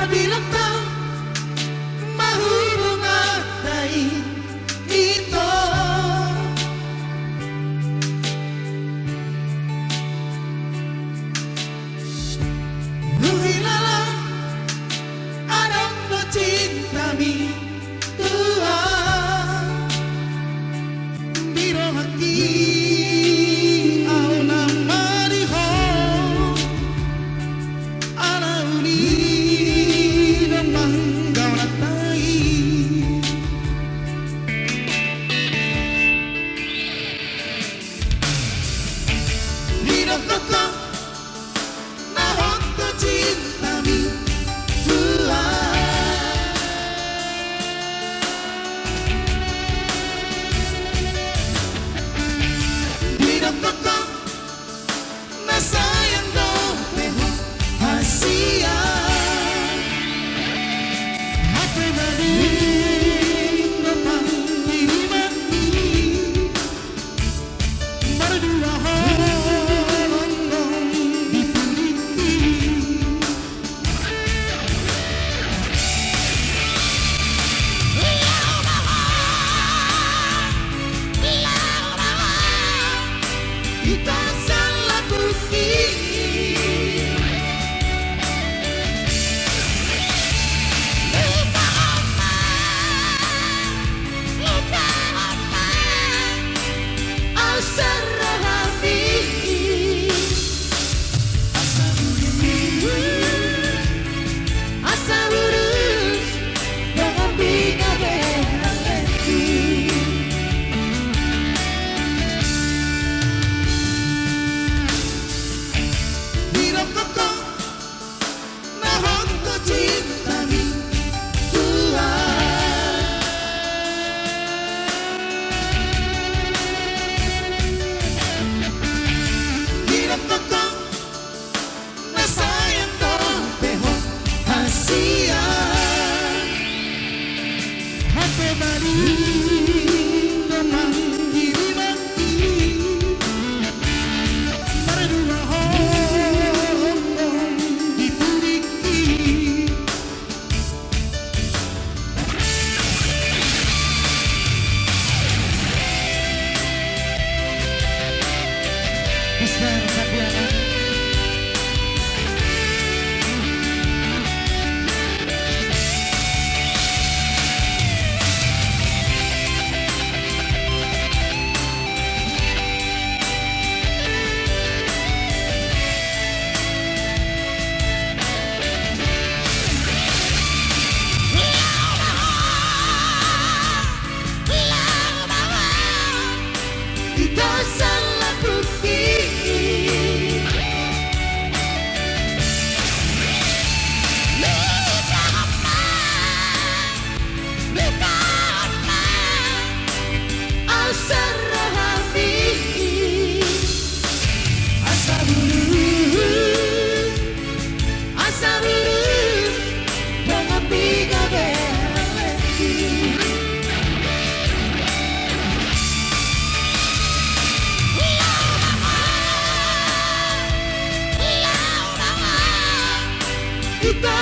bilang kau mahubungai ito. Ruhilalah anong cintami Tuhan, birong hati au na mariho alauni namang kau natai. Binokoko na honto cintami Tuhan. Binokoko na sayang dong peho hasia. Happy birthday namang inimati berdua hondong dipiliki. Kita salah bukti asara hati asa urus dengan bingade hati. Binokoko na honto cintami Tuhan. Binokoko na sayang dong peho hasia. Happy birthday namang inimati berdua hondong dipiliki. Islam Sabiana. Kita salah bukti asara hati asa urus dengan bingade hati. Kita